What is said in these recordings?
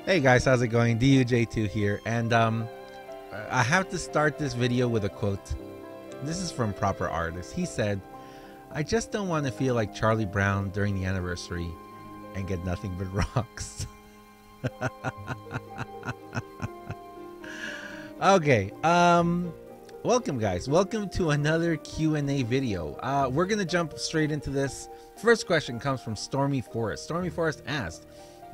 Hey guys, how's it going? DUJ2 here, and I have to start this video with a quote. This is from Proper Artist. He said, "I just don't want to feel like Charlie Brown during the anniversary and get nothing but rocks." Okay, welcome guys. Welcome to another Q&A video. We're gonna jump straight into this. First question comes from StormyForest. StormyForest asked,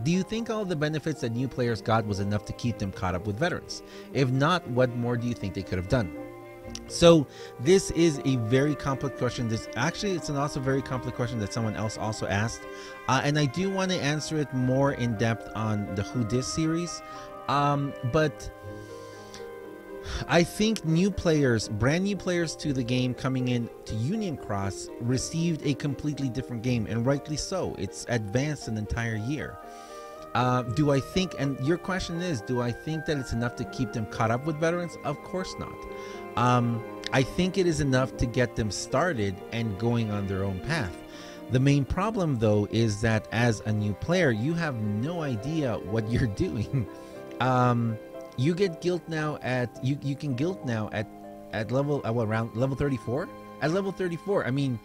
do you think all the benefits that new players got was enough to keep them caught up with veterans? If not, what more do you think they could have done? So this is a very complex question. It's an also very complex question that someone else also asked, and I do want to answer it more in depth on the Who Dis series, but I think new players, brand new players to the game coming in to Union Cross, received a completely different game, and rightly so. It's advanced an entire year. Do I think, and your question is, do I think that it's enough to keep them caught up with veterans? Of course not. I think it is enough to get them started and going on their own path. The main problem though is that as a new player, you have no idea what you're doing. You get guilt now at, you can guilt now at level, around level 34? At level 34, I mean,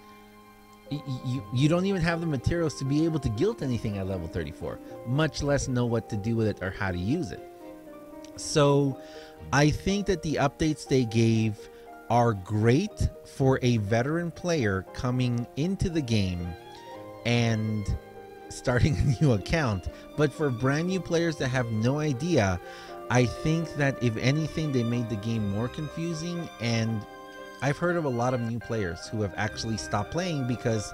you don't even have the materials to be able to guilt anything at level 34, much less know what to do with it or how to use it. So I think that the updates they gave are great for a veteran player coming into the game and starting a new account, but for brand new players that have no idea, I think that if anything, they made the game more confusing. And I've heard of a lot of new players who have actually stopped playing because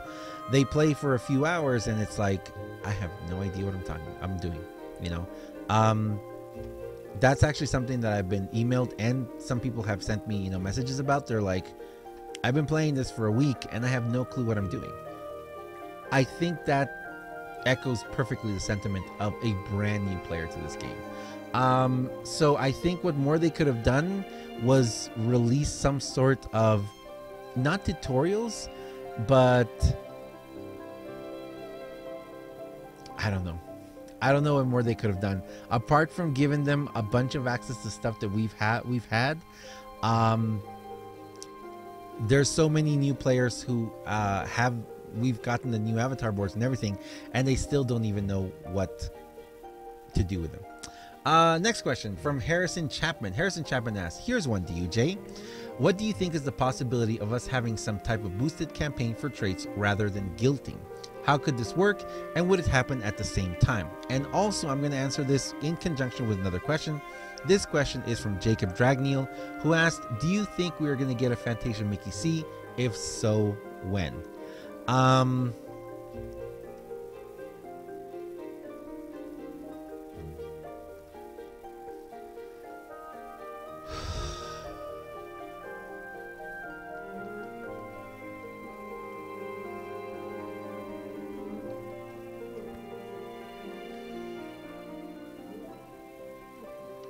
they play for a few hours and it's like, I have no idea what I'm doing, you know. That's actually something that I've been emailed, and some people have sent me, you know, messages about. They're like, I've been playing this for a week and I have no clue what I'm doing. I think that echoes perfectly the sentiment of a brand new player to this game. So I think what more they could have done was release some sort of, not tutorials, but I don't know what more they could have done apart from giving them a bunch of access to stuff that we've had. There's so many new players who we've gotten the new avatar boards and everything, and they still don't even know what to do with them. Next question from Harrison Chapman. Harrison Chapman asks, here's one, DUJ. What do you think is the possibility of us having some type of boosted campaign for traits rather than guilting? How could this work, and would it happen at the same time? And also, I'm going to answer this in conjunction with another question. This question is from Jacob Dragneel, who asked, do you think we are going to get a Fantasia Mickey C? If so, when?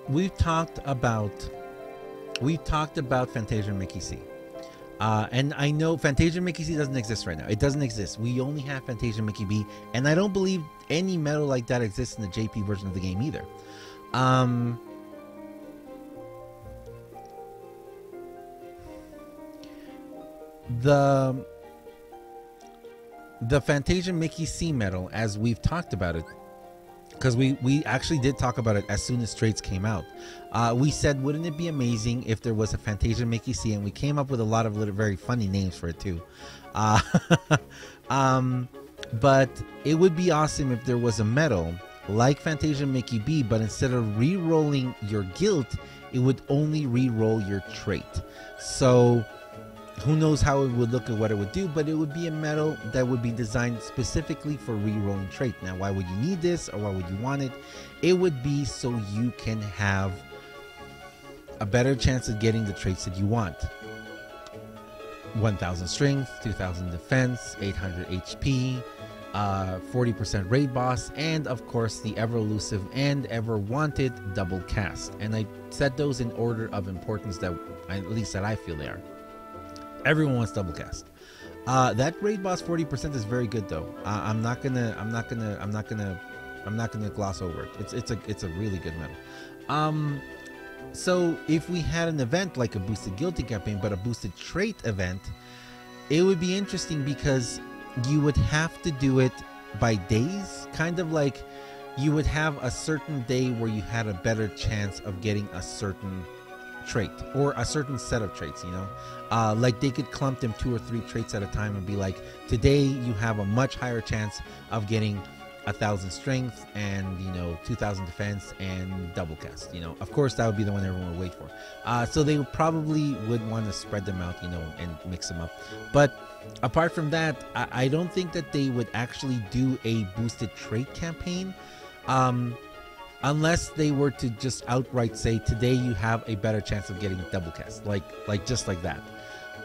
We've talked about Fantasia Mickey C, and I know Fantasia Mickey C doesn't exist right now. It doesn't exist. We only have Fantasia Mickey B, and I don't believe any medal like that exists in the JP version of the game either. The Fantasia Mickey C medal, as we've talked about it, because we actually did talk about it as soon as traits came out. We said, wouldn't it be amazing if there was a Fantasia Mickey C? And we came up with a lot of very funny names for it too. But it would be awesome if there was a medal like Fantasia Mickey B, but instead of re-rolling your guilt, it would only re-roll your trait. So who knows how it would look and what it would do, but it would be a medal that would be designed specifically for re-rolling trait. Now, why would you need this, or why would you want it? It would be so you can have a better chance of getting the traits that you want. 1000 strength, 2000 defense, 800 HP, 40% raid boss, and of course the ever elusive and ever wanted double cast. And I set those in order of importance that, at least that I feel they are. Everyone wants double cast. That raid boss 40% is very good though. I'm not gonna I'm not going to gloss over it. It's a really good medal. So if we had an event like a boosted guilty campaign, but a boosted trait event, it would be interesting because you would have to do it by days, kind of like you would have a certain day where you had a better chance of getting a certain trait or a certain set of traits, you know, like they could clump them 2 or 3 traits at a time and be like, today you have a much higher chance of getting 1,000 strength and, you know, 2,000 defense and double cast. You know, of course that would be the one everyone would wait for. So they probably would want to spread them out, you know, and mix them up. But apart from that, I don't think that they would actually do a boosted trait campaign, unless they were to just outright say, today you have a better chance of getting double cast, like just like that.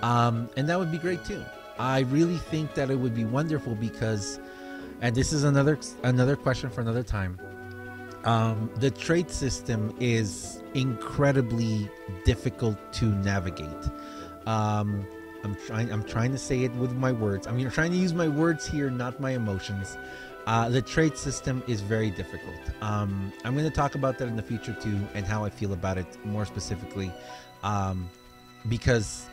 And that would be great too. I really think that it would be wonderful because, and this is another question for another time, the trait system is incredibly difficult to navigate. I'm trying to say it with my words. I'm trying to use my words here, not my emotions. The trait system is very difficult. I'm going to talk about that in the future too, and how I feel about it more specifically, because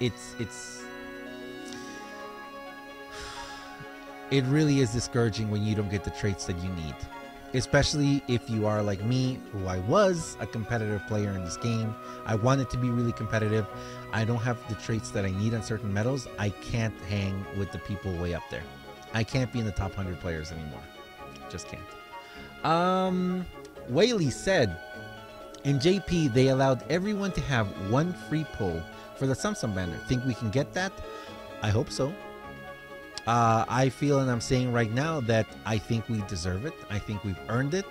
it really is discouraging when you don't get the traits that you need, especially if you are like me, who I was a competitive player in this game. I wanted to be really competitive. I don't have the traits that I need on certain medals. I can't hang with the people way up there. I can't be in the top 100 players anymore. Just can't. Weyly said, in JP, they allowed everyone to have 1 free pull for the tsum banner. Think we can get that? I hope so. I feel, and I'm saying right now, that I think we deserve it. I think we've earned it.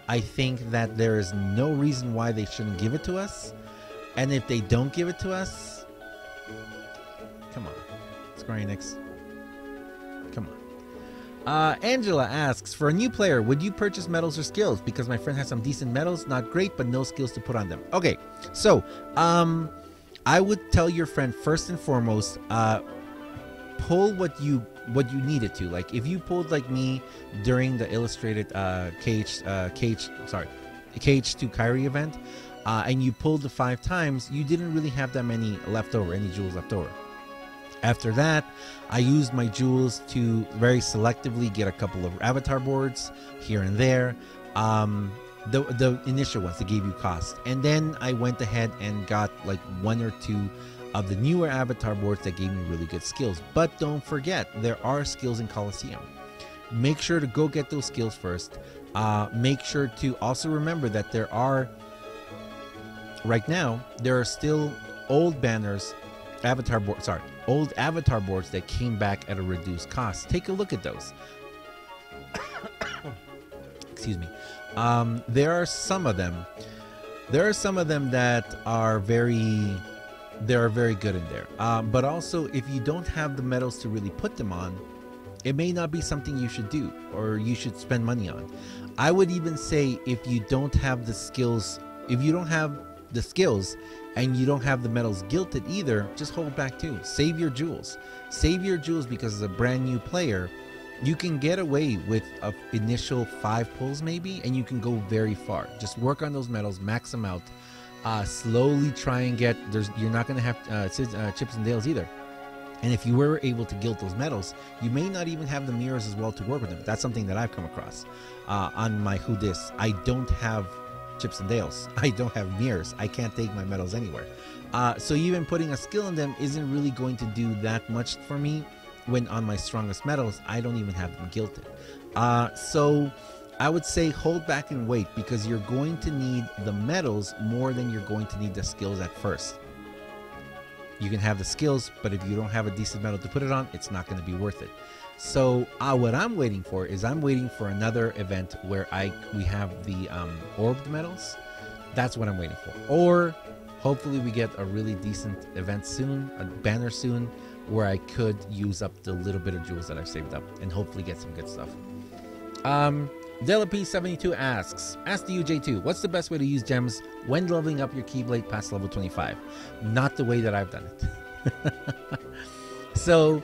I think that there is no reason why they shouldn't give it to us. And if they don't give it to us, come on, Square Enix, come on. Angela asks, for a new player, would you purchase medals or skills? Because my friend has some decent medals, not great, but no skills to put on them. Okay, so I would tell your friend, first and foremost, pull what you needed to. Like if you pulled like me during the illustrated Cage to Kyrie event, and you pulled the 5 times, you didn't really have that many left over, any jewels left over. After that, I used my jewels to very selectively get a couple of avatar boards here and there, the initial ones that gave you cost, and then I went ahead and got like 1 or 2 of the newer avatar boards that gave me really good skills. But don't forget, there are skills in Coliseum. Make sure to go get those skills first. Make sure to also remember that there are, right now, there are still old banners, old avatar boards that came back at a reduced cost. Take a look at those. Excuse me. There are some of them. There are some of them that are very good in there. But also, if you don't have the medals to really put them on, it may not be something you should do or you should spend money on. I would even say, if you don't have the skills, and you don't have the medals gilted either, just hold back too. Save your jewels. Save your jewels, because as a brand new player, you can get away with an initial 5 pulls maybe, and you can go very far. Just work on those medals, max them out. Slowly try and get, you're not going to have chips and dales either. And if you were able to gilt those medals, you may not even have the mirrors as well to work with them. That's something that I've come across on my Who Dis. I don't have chips and dales. I don't have mirrors. I can't take my medals anywhere. So even putting a skill in them isn't really going to do that much for me, when on my strongest medals, I don't even have them gilted. So I would say hold back and wait, because you're going to need the medals more than you're going to need the skills at first. You can have the skills, but if you don't have a decent medal to put it on, it's not going to be worth it. So what I'm waiting for is, I'm waiting for another event where we have the orbed medals. That's what I'm waiting for. Or hopefully we get a really decent event soon, a banner soon, where I could use up the little bit of jewels that I've saved up and hopefully get some good stuff. Delapy72 asks, ask the UJ2, what's the best way to use gems when leveling up your Keyblade past level 25? Not the way that I've done it. So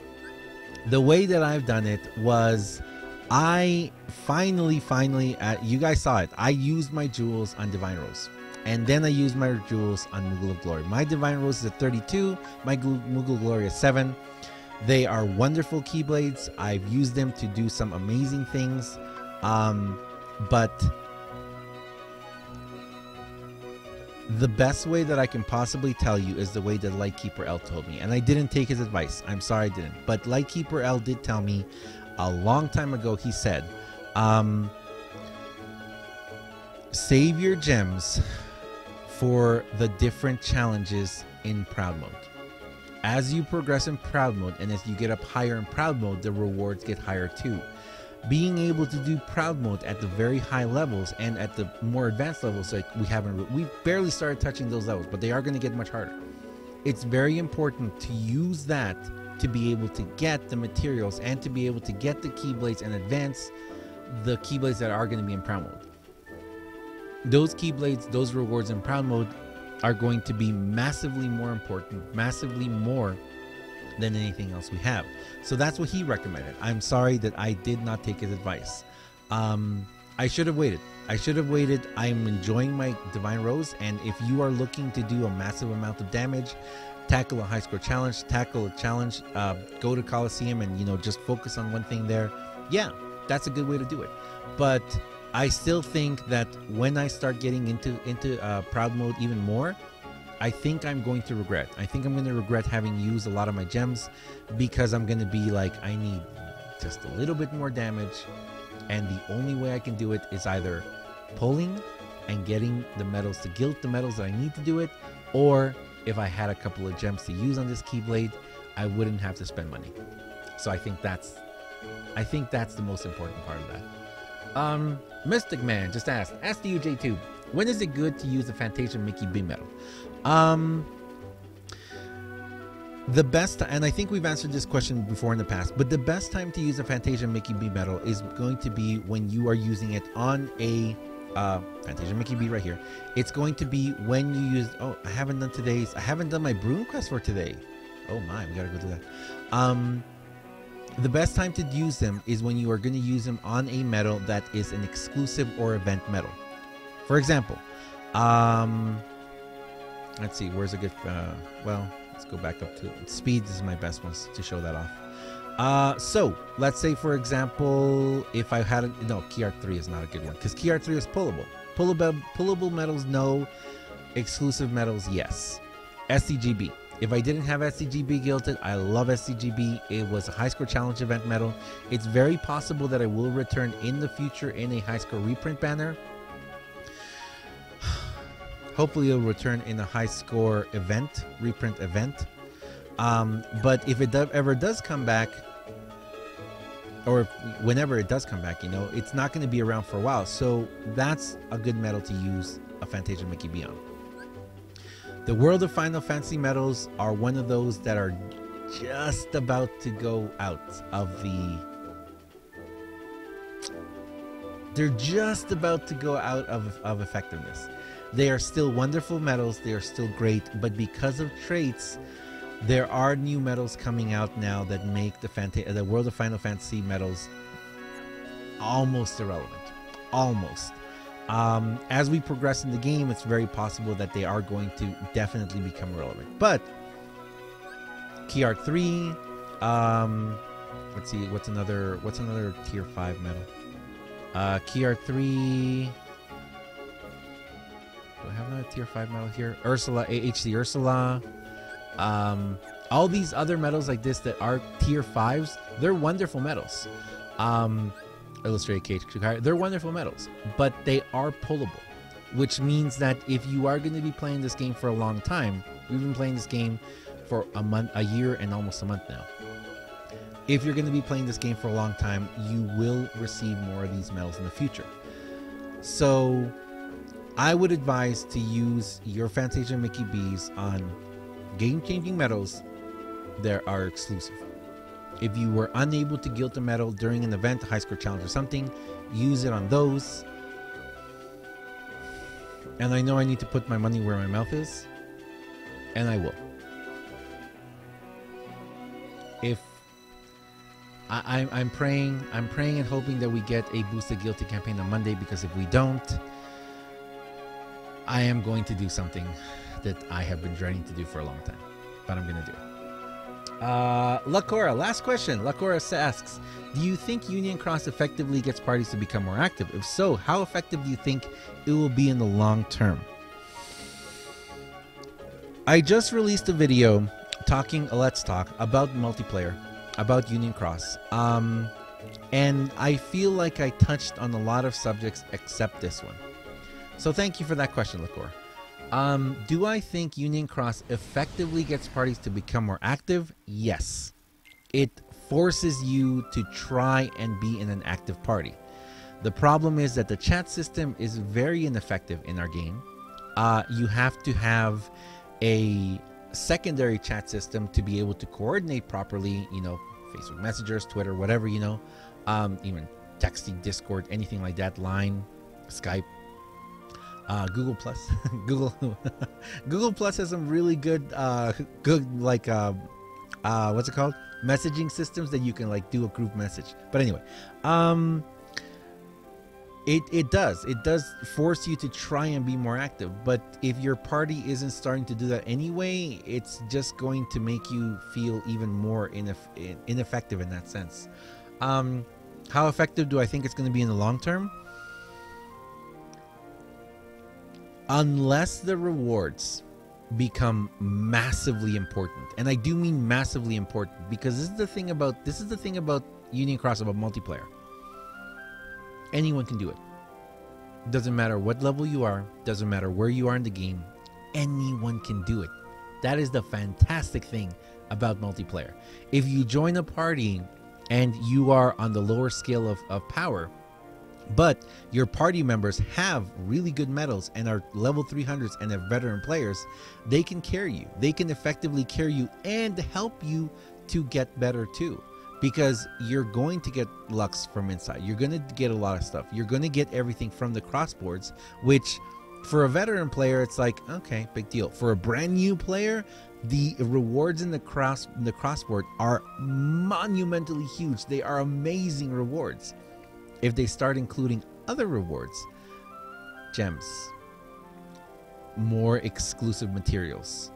the way that I've done it was, I finally, you guys saw it. I used my jewels on Divine Rose. And then I used my jewels on Moogle of Glory. My Divine Rose is at 32. My Moogle of Glory is 7. They are wonderful Keyblades. I've used them to do some amazing things. But the best way that I can possibly tell you is the way that Lightkeeper L told me. And I didn't take his advice. I'm sorry I didn't. But Lightkeeper L did tell me a long time ago. He said, save your gems for the different challenges in Proud Mode. As you progress in Proud Mode and as you get up higher in Proud Mode, the rewards get higher too. Being able to do Proud Mode at the very high levels and at the more advanced levels, like we've barely started touching those levels, but they are going to get much harder. It's very important to use that to be able to get the materials and to be able to get the Keyblades and advance the Keyblades that are going to be in Proud Mode. Those Keyblades, those rewards in Proud Mode are going to be massively more important, massively more than anything else we have. So that's what he recommended. I'm sorry that I did not take his advice. I should have waited. I'm enjoying my Divine Rose, and if you are looking to do a massive amount of damage, tackle a high score challenge, go to Coliseum and just focus on one thing there, yeah, that's a good way to do it. But I still think that when I start getting into Proud Mode even more, I think I'm going to regret. I think I'm going to regret having used a lot of my gems, because I'm going to be like, I need just a little bit more damage, and the only way I can do it is either pulling and getting the medals to gilt the medals that I need to do it, or if I had a couple of gems to use on this Keyblade, I wouldn't have to spend money. So I think that's the most important part of that. Mystic Man just asked the UJ2, when is it good to use the Fantasia Mickey B medal? The best, and I think we've answered this question before in the past, but the best time to use a Fantasia Mickey B medal is going to be when you are using it on a Fantasia Mickey B right here. It's going to be when you use, I haven't done my Broom Quest for today. Oh my, we gotta go do that. The best time to use them is when you are going to use them on a medal that is an exclusive or event medal. For example, let's see, where's a good, well, let's go back up to speed. This is my best ones to show that off. So let's say, for example, if I had no, Key Art 3 is not a good one, because Key Art 3 is pullable. Pullable medals, no. Exclusive medals, yes. SCGB. If I didn't have SCGB gilded, I love SCGB. It was a high score challenge event medal. It's very possible that I will return in the future in a high score reprint banner. Hopefully it'll return in a high score event, reprint event. But if it ever does come back, or whenever it does come back, it's not going to be around for a while. So that's a good medal to use a Fantasia Mickey B on. The World of Final Fantasy medals are one of those that are just about to go out of the... They're just about to go out of effectiveness. They are still wonderful medals. They are still great. But because of traits, there are new medals coming out now that make the World of Final Fantasy medals almost irrelevant. Almost. As we progress in the game, it's very possible that they are going to definitely become relevant. But Key Art 3, let's see, what's another tier 5 medal? Key Art 3. Do I have another tier 5 medal here? Ursula, AHC Ursula. All these other medals like this that are tier 5s, they're wonderful medals. Illustrated Cage, they're wonderful medals, but they are pullable, which means that if you are going to be playing this game for a long time, we've been playing this game for a year and almost a month now. If you're going to be playing this game for a long time, you will receive more of these medals in the future. So I would advise to use your Fantasia Mickey B's on game-changing medals that are exclusive. If you were unable to gilt a medal during an event, a high score challenge or something, use it on those. And I know I need to put my money where my mouth is, and I will. I'm praying and hoping that we get a boosted guilty campaign on Monday, because if we don't, I am going to do something that I have been dreading to do for a long time, but I'm going to do it. Luckora, last question. Luckora asks, do you think Union Cross effectively gets parties to become more active? If so, how effective do you think it will be in the long term? I just released a video talking, let's talk about multiplayer, about Union Cross. And I feel like I touched on a lot of subjects except this one. So thank you for that question, Luckora. Do I think Union Cross effectively gets parties to become more active? Yes. It forces you to try and be in an active party. The problem is that the chat system is very ineffective in our game. You have to have a secondary chat system to be able to coordinate properly, you know, Facebook Messengers, Twitter, whatever, you know, even texting, Discord, anything like that, Line, Skype, Google Plus. Google Plus has some really good like what's it called, messaging systems that you can like do a group message. But anyway, it does force you to try and be more active, but if your party isn't starting to do that anyway, it's just going to make you feel even more ineffective in that sense. How effective do I think it's going to be in the long term? Unless the rewards become massively important, and I do mean massively important, because this is the thing about Union Cross, about multiplayer. Anyone can do it. Doesn't matter what level you are, doesn't matter where you are in the game, anyone can do it. That is the fantastic thing about multiplayer. If you join a party and you are on the lower scale of power, but your party members have really good medals and are level 300s and are veteran players, they can carry you. They can effectively carry you and help you to get better too. Because you're going to get Lux from inside. You're going to get a lot of stuff. You're going to get everything from the crossboards, which for a veteran player, it's like, okay, big deal. For a brand new player, the rewards in the crossboard are monumentally huge. They are amazing rewards. If they start including other rewards, gems, more exclusive materials,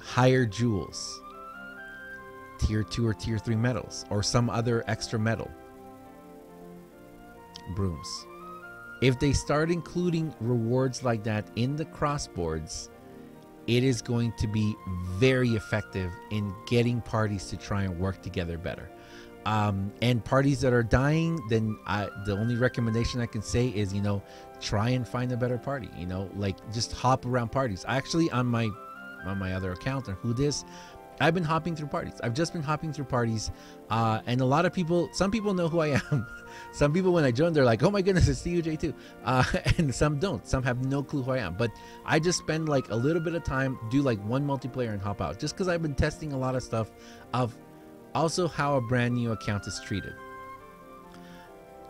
higher jewels, tier 2 or tier 3 medals, or some other extra medal, brooms. If they start including rewards like that in the crossboards, it is going to be very effective in getting parties to try and work together better. And parties that are dying, then the only recommendation I can say is, you know, try and find a better party. You know, like just hop around parties. I actually, on my other account on Who Dis, I've been hopping through parties. I've just been hopping through parties, and a lot of people, some people know who I am. Some people, when I join, they're like, oh my goodness, it's CUJ too. And some don't. Some have no clue who I am. But I just spend like a little bit of time, do like one multiplayer and hop out, just because I've been testing a lot of stuff of also how a brand new account is treated.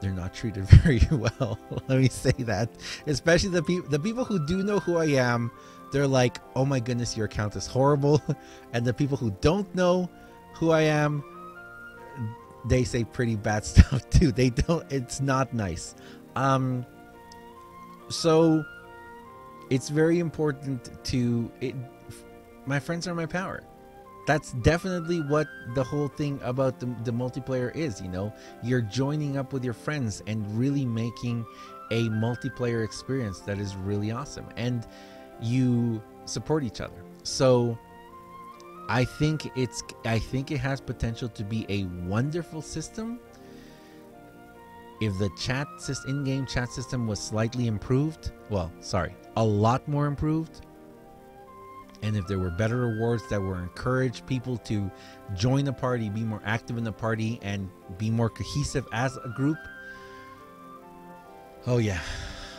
They're not treated very well. Let me say that. Especially the people who do know who I am, they're like, oh my goodness, your account is horrible. And the people who don't know who I am, they say pretty bad stuff too. They don't, it's not nice. So it's very important to, my friends are my power. That's definitely what the whole thing about the multiplayer is, you know. You're joining up with your friends and really making a multiplayer experience that is really awesome. And you support each other. So I think it has potential to be a wonderful system if the in-game chat system was slightly improved. Well, sorry, a lot more improved. And if there were better rewards that were encourage people to join the party, be more active in the party, and be more cohesive as a group, oh yeah,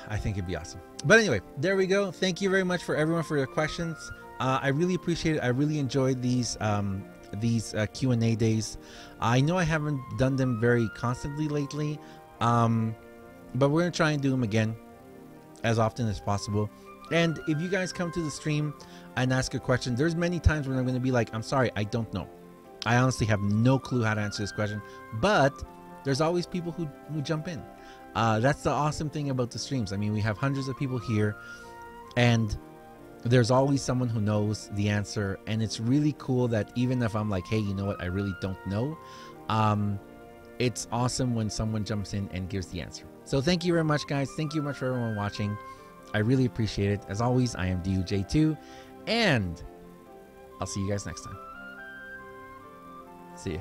I think it'd be awesome. But anyway, there we go. Thank you very much for everyone for your questions. I really appreciate it. I really enjoyed these Q&A days. I know I haven't done them very constantly lately, but we're gonna try and do them again as often as possible. And if you guys come to the stream and ask a question, there's many times when I'm going to be like, I'm sorry, I don't know. I honestly have no clue how to answer this question, but there's always people who jump in. That's the awesome thing about the streams. I mean, we have hundreds of people here, and there's always someone who knows the answer, and it's really cool that even if I'm like, hey, you know what, I really don't know, it's awesome when someone jumps in and gives the answer. So thank you very much, guys. Thank you much for everyone watching. I really appreciate it. As always, I am DUJ2, and I'll see you guys next time. See ya.